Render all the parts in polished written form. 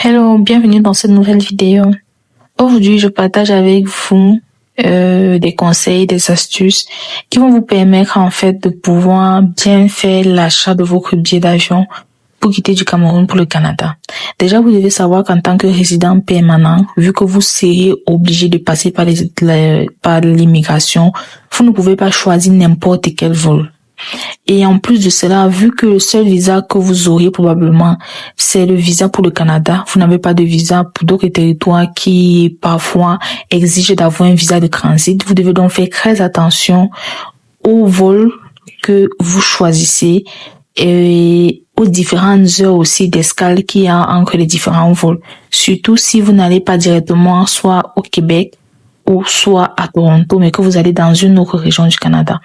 Hello, bienvenue dans cette nouvelle vidéo. Aujourd'hui, je partage avec vous des conseils, des astuces qui vont vous permettre en fait de pouvoir bien faire l'achat de votre billet d'avion pour quitter du Cameroun pour le Canada. Déjà, vous devez savoir qu'en tant que résident permanent, vu que vous serez obligé de passer par l'immigration, vous ne pouvez pas choisir n'importe quel vol. Et en plus de cela, vu que le seul visa que vous aurez probablement, c'est le visa pour le Canada, vous n'avez pas de visa pour d'autres territoires qui parfois exigent d'avoir un visa de transit. Vous devez donc faire très attention au vol que vous choisissez et aux différentes heures aussi d'escale qu'il y a entre les différents vols. Surtout si vous n'allez pas directement soit au Québec ou soit à Toronto, mais que vous allez dans une autre région du Canada.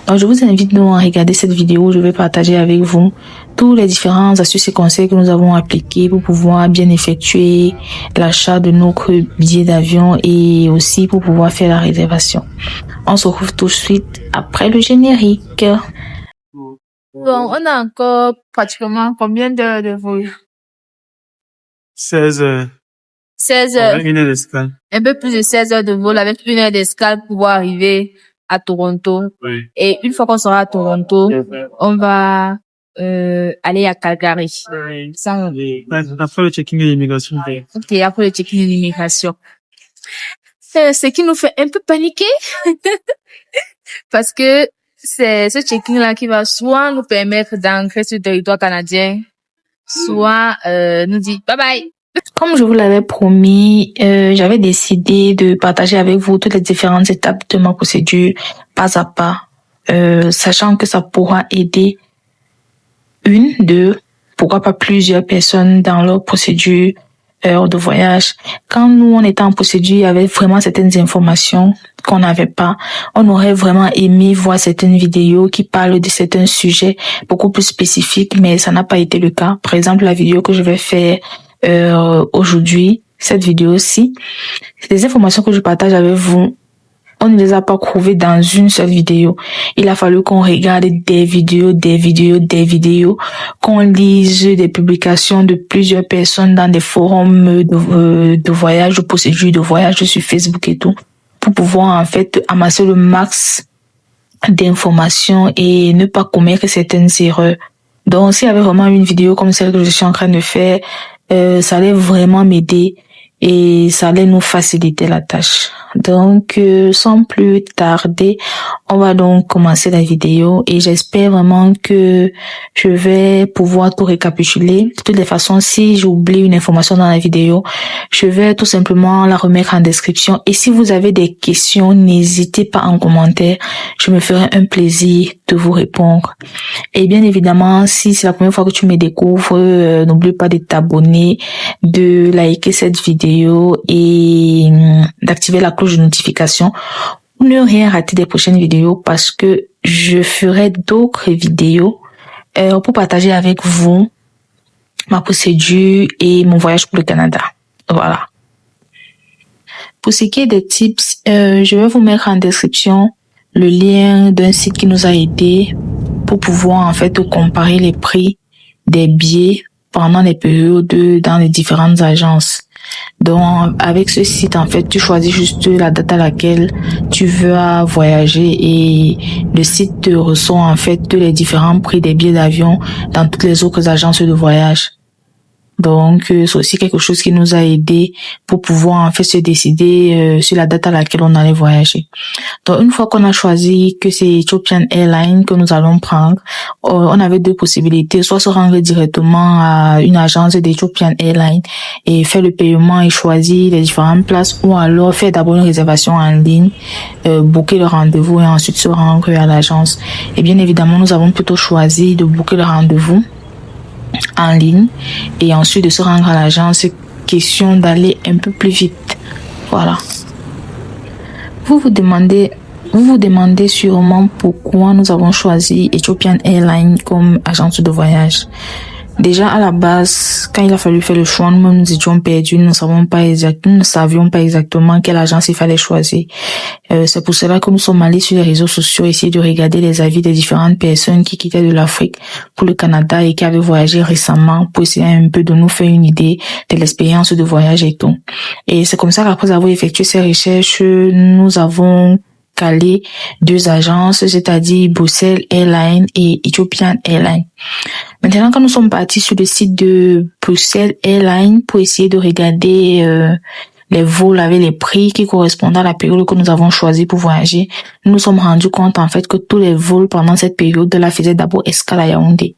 Donc, je vous invite à regarder cette vidéo. Je vais partager avec vous tous les différents astuces et conseils que nous avons appliqués pour pouvoir bien effectuer l'achat de notre billet d'avion et aussi pour pouvoir faire la réservation. On se retrouve tout de suite après le générique. Bon, on a encore pratiquement combien d'heures de vol? 16 heures. 16 heures. Avec une heure d'escale. Un peu plus de 16 heures de vol avec une heure d'escale pour pouvoir arriver à Toronto. Oui. Et une fois qu'on sera à Toronto, on va aller à Calgary. Ça, Après le checking de l'immigration. ok, après le check-in de l'immigration. Ce qui nous fait un peu paniquer. Parce que c'est ce check-in-là qui va soit nous permettre d'entrer sur le territoire canadien, soit nous dire bye bye. Comme je vous l'avais promis, j'avais décidé de partager avec vous toutes les différentes étapes de ma procédure, pas à pas, sachant que ça pourra aider une, deux, pourquoi pas plusieurs personnes dans leur procédure de voyage. Quand nous, on était en procédure, il y avait vraiment certaines informations qu'on n'avait pas. On aurait vraiment aimé voir certaines vidéos qui parlent de certains sujets beaucoup plus spécifiques, mais ça n'a pas été le cas. Par exemple, la vidéo que je vais faire aujourd'hui, cette vidéo-ci, les informations que je partage avec vous, on ne les a pas trouvées dans une seule vidéo. Il a fallu qu'on regarde des vidéos, qu'on lise des publications de plusieurs personnes dans des forums de voyage, de procédures de voyage sur Facebook et tout, pour pouvoir en fait amasser le max d'informations et ne pas commettre certaines erreurs. Donc, s'il y avait vraiment une vidéo comme celle que je suis en train de faire, ça allait vraiment m'aider et ça allait nous faciliter la tâche. Donc, sans plus tarder, on va donc commencer la vidéo et j'espère vraiment que je vais pouvoir tout récapituler. De toutes les façons, si j'oublie une information dans la vidéo, je vais tout simplement la remettre en description. Et si vous avez des questions, n'hésitez pas en commentaire. Je me ferai un plaisir de vous répondre. Et bien évidemment, si c'est la première fois que tu me découvres, n'oublie pas de t'abonner, de liker cette vidéo et d'activer la cloche de notification pour ne rien rater des prochaines vidéos parce que je ferai d'autres vidéos pour partager avec vous ma procédure et mon voyage pour le Canada. Voilà. Pour ce qui est des tips, je vais vous mettre en description le lien d'un site qui nous a aidé pour pouvoir en fait comparer les prix des billets pendant les périodes dans les différentes agences. Donc, avec ce site, en fait, tu choisis juste la date à laquelle tu veux voyager et le site te ressort, en fait, tous les différents prix des billets d'avion dans toutes les autres agences de voyage. Donc, c'est aussi quelque chose qui nous a aidé pour pouvoir, en fait, se décider sur la date à laquelle on allait voyager. Donc, une fois qu'on a choisi que c'est Ethiopian Airlines que nous allons prendre, on avait deux possibilités, soit se rendre directement à une agence d'Ethiopian Airlines et faire le paiement et choisir les différentes places, ou alors faire d'abord une réservation en ligne, booker le rendez-vous et ensuite se rendre à l'agence. Et bien évidemment, nous avons plutôt choisi de booker le rendez-vous en ligne et ensuite de se rendre à l'agence, question d'aller un peu plus vite. Voilà. Vous vous demandez sûrement pourquoi nous avons choisi Ethiopian Airlines comme agence de voyage. Déjà, à la base, quand il a fallu faire le choix, nous étions perdus, nous ne savions pas exactement quelle agence il fallait choisir. C'est pour cela que nous sommes allés sur les réseaux sociaux, essayer de regarder les avis des différentes personnes qui quittaient de l'Afrique pour le Canada et qui avaient voyagé récemment pour essayer un peu de nous faire une idée de l'expérience de voyage et tout. Et c'est comme ça qu'après avoir effectué ces recherches, nous avons calé 2 agences, c'est-à-dire Bruxelles Airlines et Ethiopian Airlines. Maintenant, quand nous sommes partis sur le site de Bruxelles Airlines pour essayer de regarder les vols avec les prix qui correspondent à la période que nous avons choisi pour voyager, nous nous sommes rendus compte en fait que tous les vols pendant cette période-là faisaient d'abord escale à Yaoundé.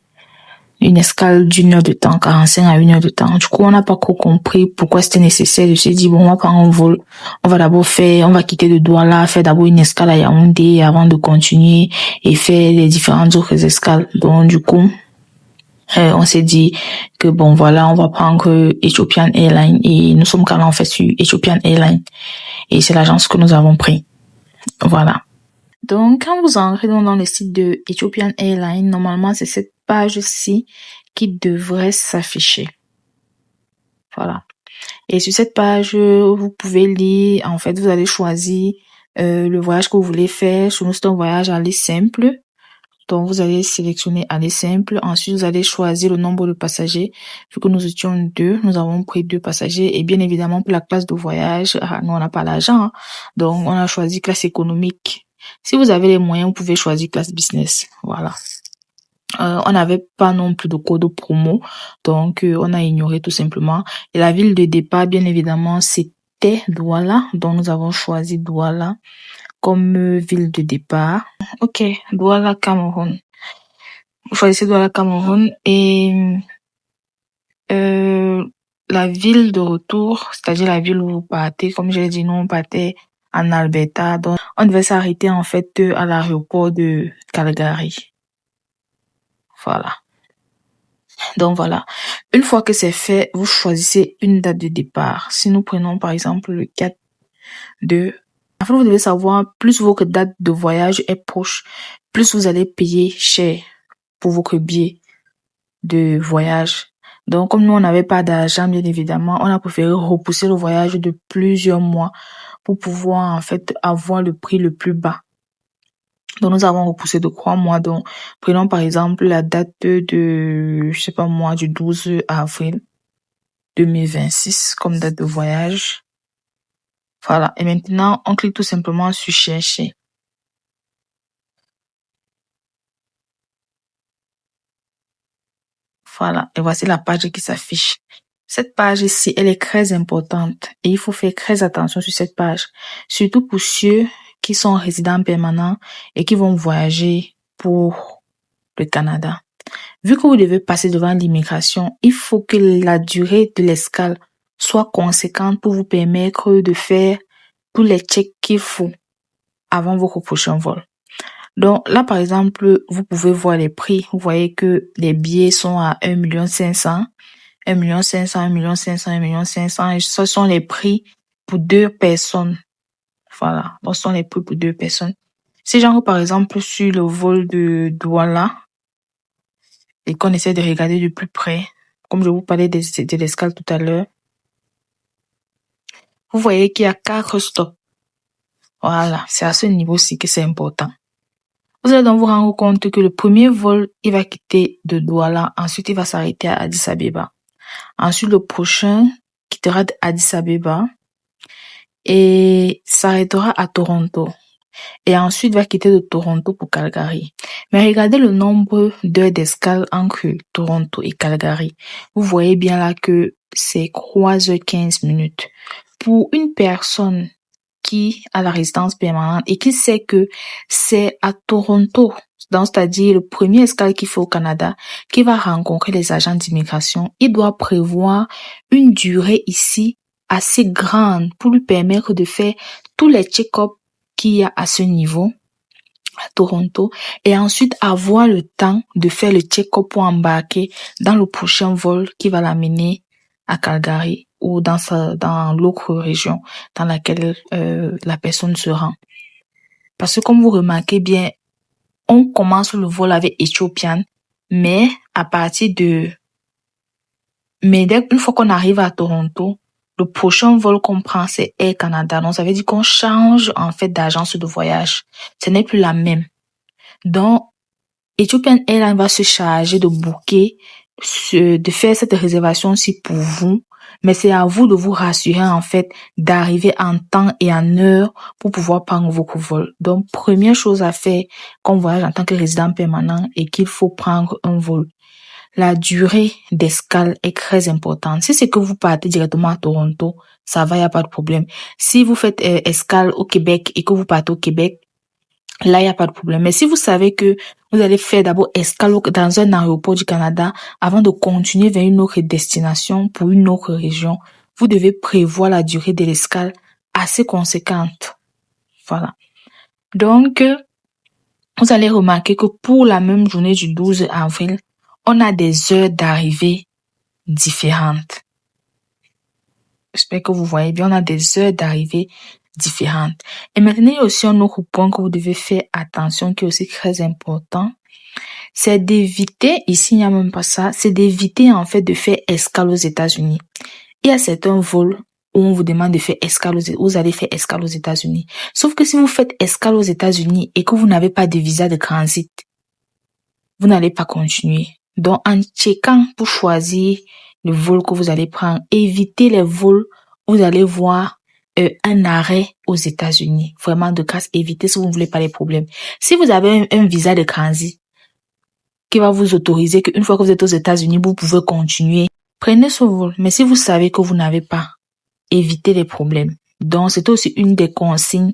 Une escale d'1 heure de temps, 45 à 1 heure de temps. Du coup, on n'a pas trop compris pourquoi c'était nécessaire de se dire, bon, on va prendre un vol. On va quitter de Douala, faire d'abord une escale à Yaoundé avant de continuer et faire les différentes autres escales. Donc, du coup, on s'est dit que bon, voilà, on va prendre Ethiopian Airlines et nous sommes calés en fait sur Ethiopian Airlines. Et c'est l'agence que nous avons pris. Voilà. Donc, quand vous entrez dans le site de Ethiopian Airlines, normalement, c'est cette page-ci qui devrait s'afficher. Voilà. Et sur cette page, vous pouvez lire, en fait, vous allez choisir le voyage que vous voulez faire. Sur nous, c'est un voyage aller simple. Donc, vous allez sélectionner aller simple. Ensuite, vous allez choisir le nombre de passagers. Vu que nous étions 2, nous avons pris 2 passagers. Et bien évidemment, pour la classe de voyage, nous, on n'a pas l'argent. Hein. Donc, on a choisi classe économique. Si vous avez les moyens, vous pouvez choisir classe business. Voilà. On n'avait pas non plus de code promo. Donc, on a ignoré tout simplement. Et la ville de départ, bien évidemment, c'était Douala. Donc, nous avons choisi Douala comme ville de départ. Ok, Douala, Cameroun. Vous choisissez Douala, Cameroun et la ville de retour, c'est-à-dire la ville où vous partez, comme je l'ai dit, nous on partait en Alberta. Donc, on devait s'arrêter en fait à l'aéroport de Calgary. Voilà. Donc voilà. Une fois que c'est fait, vous choisissez une date de départ. Si nous prenons par exemple le 4 de... En fait, vous devez savoir, plus votre date de voyage est proche, plus vous allez payer cher pour votre billet de voyage. Donc, comme nous, on n'avait pas d'argent, bien évidemment, on a préféré repousser le voyage de plusieurs mois pour pouvoir, en fait, avoir le prix le plus bas. Donc, nous avons repoussé de 3 mois. Donc, prenons par exemple la date de, je sais pas moi, du 12 avril 2026 comme date de voyage. Voilà. Et maintenant, on clique tout simplement sur chercher. Voilà. Et voici la page qui s'affiche. Cette page ici, elle est très importante et il faut faire très attention sur cette page. Surtout pour ceux qui sont résidents permanents et qui vont voyager pour le Canada. Vu que vous devez passer devant l'immigration, il faut que la durée de l'escale soit conséquente pour vous permettre de faire tous les checks qu'il faut avant votre prochain vol. Donc là, par exemple, vous pouvez voir les prix. Vous voyez que les billets sont à 1,5 million, 1,5 million, 1,5 million, 1,5 million. Et ce sont les prix pour 2 personnes. Voilà. Donc, ce sont les prix pour 2 personnes. Si j'en par exemple sur le vol de Douala et qu'on essaie de regarder de plus près, comme je vous parlais de l'escale tout à l'heure, vous voyez qu'il y a 4 stops. Voilà. C'est à ce niveau-ci que c'est important. Vous allez donc vous rendre compte que le premier vol, il va quitter de Douala. Ensuite, il va s'arrêter à Addis Abeba. Ensuite, le prochain quittera d'Addis Abeba et s'arrêtera à Toronto. Et ensuite, va quitter de Toronto pour Calgary. Mais regardez le nombre d'heures d'escale entre Toronto et Calgary. Vous voyez bien là que c'est 3h15. Pour une personne qui a la résidence permanente et qui sait que c'est à Toronto, donc c'est-à-dire le premier escale qu'il fait au Canada, qui va rencontrer les agents d'immigration, il doit prévoir une durée ici assez grande pour lui permettre de faire tous les check-ups qu'il y a à ce niveau à Toronto et ensuite avoir le temps de faire le check-up pour embarquer dans le prochain vol qui va l'amener à Calgary ou dans l'autre région dans laquelle la personne se rend. Parce que comme vous remarquez bien, on commence le vol avec Ethiopian, mais à partir de Mais une fois qu'on arrive à Toronto, le prochain vol qu'on prend, c'est Air Canada. Donc, ça veut dire qu'on change, en fait, d'agence de voyage. Ce n'est plus la même. Donc, Ethiopian Airlines va se charger de booker, de faire cette réservation-ci pour vous. Mais c'est à vous de vous rassurer, en fait, d'arriver en temps et en heure pour pouvoir prendre votre vol. Donc, première chose à faire quand on voyage en tant que résident permanent est qu'il faut prendre un vol. La durée d'escale est très importante. Si c'est que vous partez directement à Toronto, ça va, y a pas de problème. Si vous faites escale au Québec et que vous partez au Québec, là, y a pas de problème. Mais si vous savez que vous allez faire d'abord escale dans un aéroport du Canada avant de continuer vers une autre destination pour une autre région, vous devez prévoir la durée de l'escale assez conséquente. Voilà. Donc, vous allez remarquer que pour la même journée du 12 avril, on a des heures d'arrivée différentes. J'espère que vous voyez bien, on a des heures d'arrivée différentes. Et maintenant, il y a aussi un autre point que vous devez faire attention, qui est aussi très important. C'est d'éviter, ici il n'y a même pas ça, c'est d'éviter en fait de faire escale aux États-Unis. Il y a certains vols où on vous demande de faire escale vous allez faire escale aux États-Unis. Sauf que si vous faites escale aux États-Unis et que vous n'avez pas de visa de transit, vous n'allez pas continuer. Donc, en checkant pour choisir le vol que vous allez prendre, évitez les vols où vous allez voir un arrêt aux États-Unis. Vraiment, de grâce, évitez si vous ne voulez pas les problèmes. Si vous avez un visa de transit qui va vous autoriser qu'une fois que vous êtes aux États-Unis, vous pouvez continuer, prenez ce vol. Mais si vous savez que vous n'avez pas, évitez les problèmes. Donc, c'est aussi une des consignes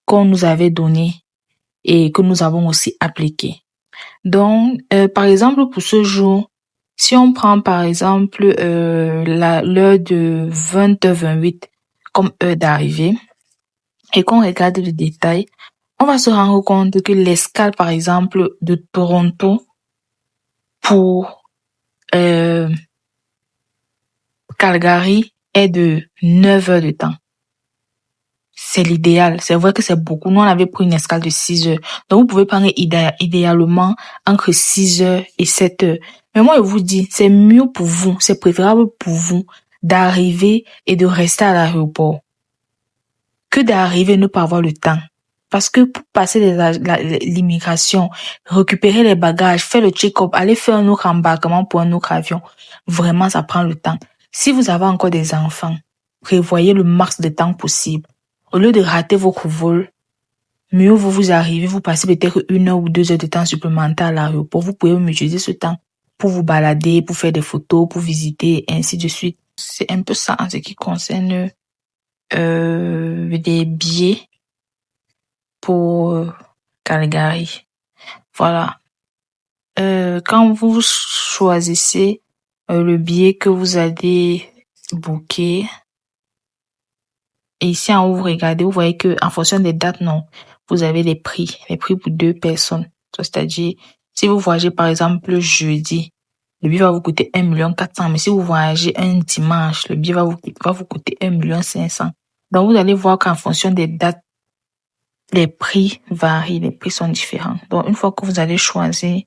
qu'on nous avait données et que nous avons aussi appliquées. Donc, par exemple, pour ce jour, si on prend par exemple l'heure de 20h28 comme heure d'arrivée et qu'on regarde le détail, on va se rendre compte que l'escale, par exemple, de Toronto pour Calgary est de 9 heures de temps. C'est l'idéal. C'est vrai que c'est beaucoup. Nous, on avait pris une escale de 6 heures. Donc, vous pouvez prendre idéalement entre 6 heures et 7 heures. Mais moi, je vous dis, c'est mieux pour vous, c'est préférable pour vous d'arriver et de rester à l'aéroport que d'arriver et ne pas avoir le temps. Parce que pour passer l'immigration, récupérer les bagages, faire le check-up, aller faire un autre embarquement pour un autre avion, vraiment, ça prend le temps. Si vous avez encore des enfants, prévoyez le max de temps possible. Au lieu de rater votre vol, mieux vous arrivez, vous passez peut-être 1 heure ou 2 heures de temps supplémentaire à l'aéroport. Vous pouvez même utiliser ce temps pour vous balader, pour faire des photos, pour visiter, ainsi de suite. C'est un peu ça en ce qui concerne des billets pour Calgary. Voilà. Quand vous choisissez le billet que vous allez booker, et ici en haut, vous regardez, vous voyez que en fonction des dates, non, vous avez les prix pour 2 personnes. C'est-à-dire, si vous voyagez par exemple le jeudi, le billet va vous coûter 1,4 million. Mais si vous voyagez un dimanche, le billet va vous coûter 1,5 million. Donc, vous allez voir qu'en fonction des dates, les prix varient, les prix sont différents. Donc, une fois que vous allez choisir,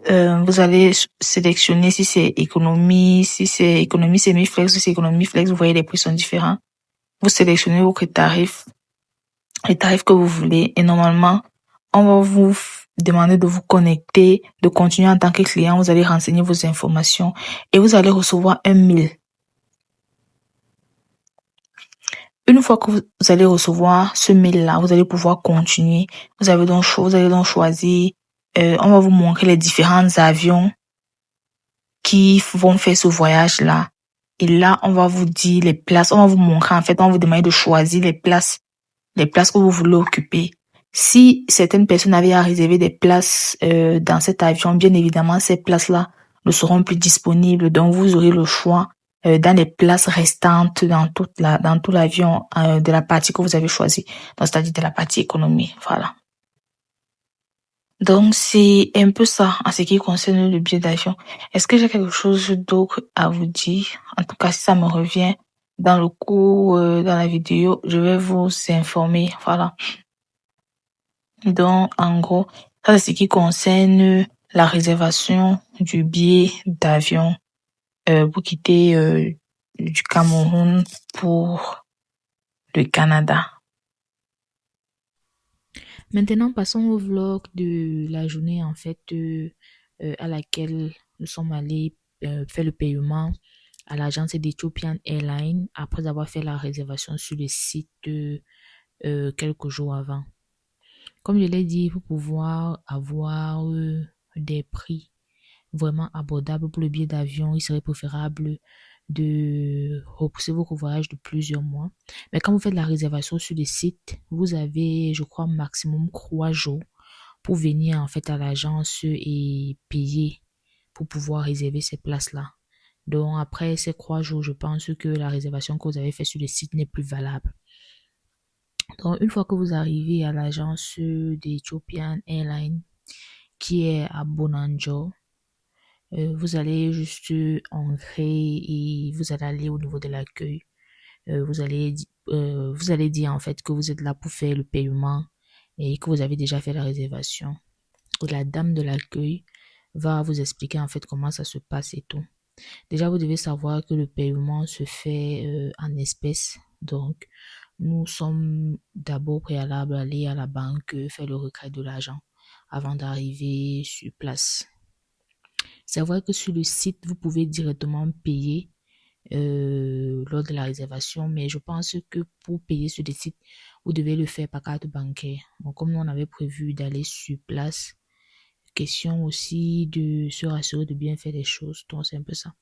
vous allez sélectionner si c'est économie, semi-flex, si c'est économie flex, vous voyez les prix sont différents. Vous sélectionnez votre tarif, les tarifs que vous voulez, et normalement, on va vous demander de vous connecter, de continuer en tant que client. Vous allez renseigner vos informations et vous allez recevoir un mail. Une fois que vous allez recevoir ce mail-là, vous allez pouvoir continuer. Vous allez donc choisir. On va vous montrer les différents avions qui vont faire ce voyage-là. Et là, on va vous dire les places. On va vous montrer, en fait, on va vous demander de choisir les places que vous voulez occuper. Si certaines personnes avaient à réserver des places dans cet avion, bien évidemment, ces places-là ne seront plus disponibles. Donc, vous aurez le choix dans les places restantes dans tout l'avion de la partie que vous avez choisie. Donc, c'est-à-dire de la partie économie. Voilà. Donc, c'est un peu ça en ce qui concerne le billet d'avion. Est-ce que j'ai quelque chose d'autre à vous dire? En tout cas, si ça me revient dans le cours, dans la vidéo, je vais vous informer. Voilà. Donc, en gros, ça c'est ce qui concerne la réservation du billet d'avion pour quitter du Cameroun pour le Canada. Maintenant, passons au vlog de la journée en fait à laquelle nous sommes allés faire le paiement à l'agence d'Ethiopian Airlines après avoir fait la réservation sur le site quelques jours avant. Comme je l'ai dit, pour pouvoir avoir des prix vraiment abordables pour le billet d'avion, il serait préférable de repousser votre voyage de plusieurs mois. Mais quand vous faites la réservation sur le site, vous avez, je crois, maximum 3 jours pour venir en fait à l'agence et payer pour pouvoir réserver ces places-là. Donc après ces 3 jours, je pense que la réservation que vous avez faite sur le site n'est plus valable. Donc une fois que vous arrivez à l'agence d'Ethiopian Airlines qui est à Bonanjo, vous allez juste entrer et vous allez aller au niveau de l'accueil. Vous allez dire en fait que vous êtes là pour faire le paiement et que vous avez déjà fait la réservation. La dame de l'accueil va vous expliquer en fait comment ça se passe et tout. Déjà, vous devez savoir que le paiement se fait en espèces. Donc, nous sommes d'abord préalables à aller à la banque faire le retrait de l'argent avant d'arriver sur place. C'est vrai que sur le site, vous pouvez directement payer lors de la réservation, mais je pense que pour payer sur le site, vous devez le faire par carte bancaire. Donc, comme nous, on avait prévu d'aller sur place, question aussi de se rassurer de bien faire les choses. Donc, c'est un peu ça.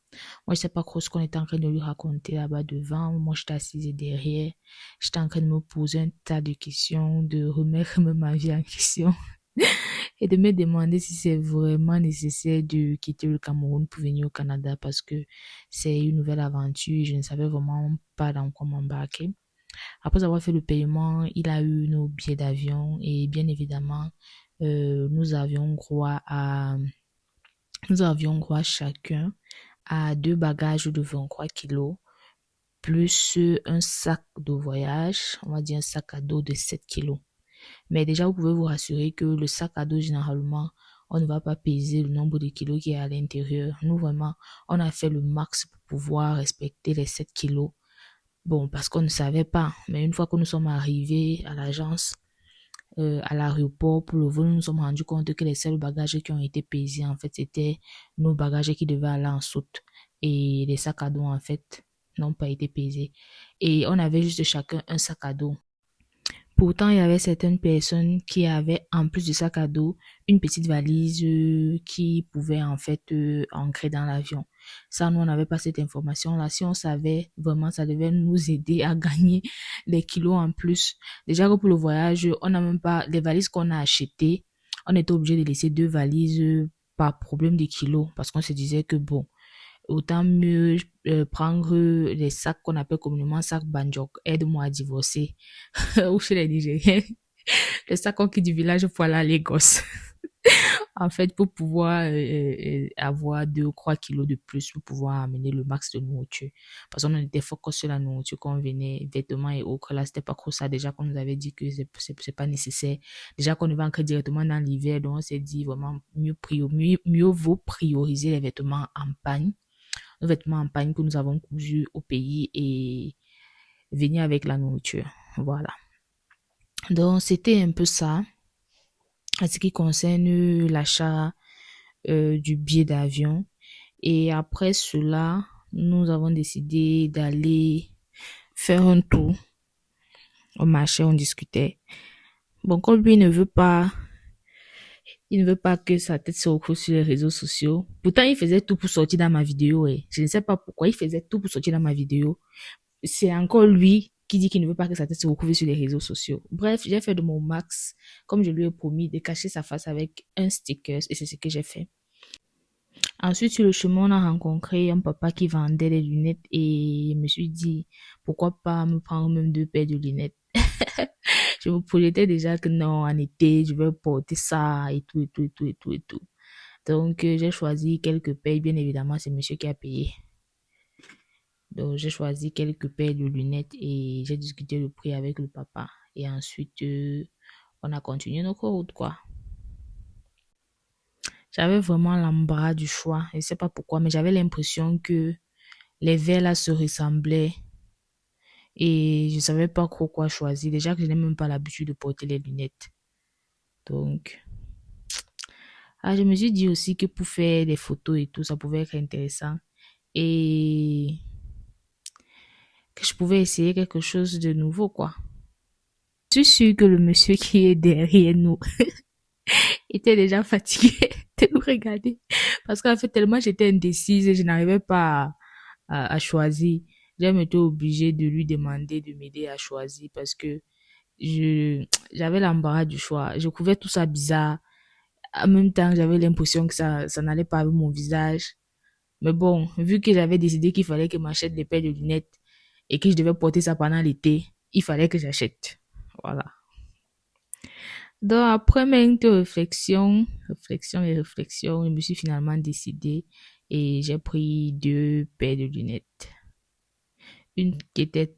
Moi, je sais pas trop ce qu'on était en train de lui raconter là-bas devant. Moi, j'étais assise derrière. J'étais en train de me poser un tas de questions, de remettre ma vie en question et de me demander si c'est vraiment nécessaire de quitter le Cameroun pour venir au Canada parce que c'est une nouvelle aventure. Je ne savais vraiment pas dans quoi m'embarquer. Après avoir fait le paiement, il a eu nos billets d'avion et bien évidemment, nous avions droit chacun à 2 bagages de 23 kilos plus un sac de voyage, on va dire un sac à dos de 7 kilos. Mais déjà, vous pouvez vous rassurer que le sac à dos, généralement, on ne va pas peser le nombre de kilos qui est à l'intérieur. Nous, vraiment, on a fait le max pour pouvoir respecter les 7 kilos. Bon, parce qu'on ne savait pas. Mais une fois que nous sommes arrivés à l'agence, à l'aéroport pour le vol, nous nous sommes rendus compte que les seuls bagages qui ont été pesés, en fait, c'était nos bagages qui devaient aller en soute. Et les sacs à dos, en fait, n'ont pas été pesés. Et on avait juste chacun un sac à dos. Pourtant, il y avait certaines personnes qui avaient, en plus du sac à dos, une petite valise qui pouvait en fait ancrer dans l'avion. Ça, nous, on n'avait pas cette information-là. Si on savait, vraiment, ça devait nous aider à gagner des kilos en plus. Déjà que pour le voyage, on n'a même pas, les valises qu'on a achetées, on était obligé de laisser 2 valises par problème de kilos parce qu'on se disait que bon, autant mieux prendre les sacs qu'on appelle communément sacs Banjok, aide-moi à divorcer, ou chez les Nigériens, le sac qu'on quitte du village pour aller à Lagos. En fait, pour pouvoir avoir 2 ou 3 kilos de plus, pour pouvoir amener le max de nourriture. Parce qu'on était focus sur la nourriture qu'on venait, vêtements et autres. Là, c'était pas trop ça. Déjà qu'on nous avait dit que c'est pas nécessaire. Déjà qu'on va entrer directement dans l'hiver, donc on s'est dit vraiment mieux vaut prioriser les vêtements en pagne, nos vêtements en pagne que nous avons cousus au pays et venir avec la nourriture. Voilà. Donc, c'était un peu ça en ce qui concerne l'achat du billet d'avion. Et après cela, nous avons décidé d'aller faire un tour au marché, on discutait. Bon, comme lui il ne veut pas que sa tête se retrouve sur les réseaux sociaux. Pourtant, il faisait tout pour sortir dans ma vidéo. Je ne sais pas pourquoi il faisait tout pour sortir dans ma vidéo. C'est encore lui qui dit qu'il ne veut pas que sa tête se retrouve sur les réseaux sociaux. Bref, j'ai fait de mon max, comme je lui ai promis, de cacher sa face avec un sticker et c'est ce que j'ai fait. Ensuite, sur le chemin, on a rencontré un papa qui vendait des lunettes et je me suis dit, pourquoi pas me prendre même 2 paires de lunettes. Je me projetais déjà que non, en été, je vais porter ça et tout, et tout, et tout, et tout, et tout. Donc, j'ai choisi quelques paires. Bien évidemment, c'est monsieur qui a payé. Donc, j'ai choisi quelques paires de lunettes et j'ai discuté le prix avec le papa. Et ensuite, on a continué notre route, quoi. J'avais vraiment l'embarras du choix. Je ne sais pas pourquoi, mais j'avais l'impression que les verres là se ressemblaient et je savais pas trop quoi choisir. Déjà que je n'ai même pas l'habitude de porter les lunettes. Donc, je me suis dit aussi que pour faire des photos et tout, ça pouvait être intéressant et que je pouvais essayer quelque chose de nouveau, quoi. Je suis sûre que le monsieur qui est derrière nous était déjà fatigué de nous regarder. Parce qu'en fait, tellement j'étais indécise et je n'arrivais pas à choisir. J'ai été obligée de lui demander de m'aider à choisir parce que j'avais l'embarras du choix. Je trouvais tout ça bizarre. En même temps, j'avais l'impression que ça n'allait pas avec mon visage. Mais bon, vu que j'avais décidé qu'il fallait que je m'achète des paires de lunettes et que je devais porter ça pendant l'été, il fallait que j'achète. Voilà. Donc, après maintes réflexions, je me suis finalement décidée et j'ai pris 2 paires de lunettes. Une qui était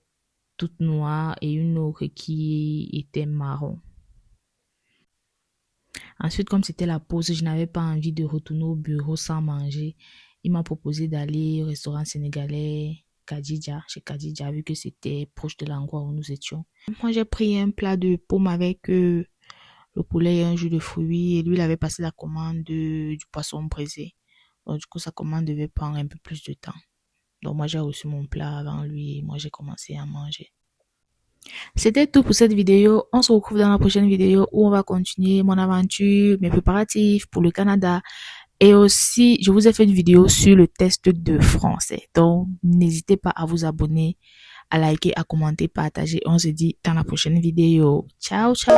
toute noire et une autre qui était marron. Ensuite, comme c'était la pause, je n'avais pas envie de retourner au bureau sans manger. Il m'a proposé d'aller au restaurant sénégalais chez Kadidja, vu que c'était proche de l'endroit où nous étions. Moi, j'ai pris un plat de pomme avec le poulet et un jus de fruits. Et lui, il avait passé la commande du poisson braisé. Donc, du coup, sa commande devait prendre un peu plus de temps. Donc, moi, j'ai reçu mon plat avant lui et moi, j'ai commencé à manger. C'était tout pour cette vidéo. On se retrouve dans la prochaine vidéo où on va continuer mon aventure, mes préparatifs pour le Canada. Et aussi, je vous ai fait une vidéo sur le test de français. Donc, n'hésitez pas à vous abonner, à liker, à commenter, partager. On se dit dans la prochaine vidéo. Ciao, ciao!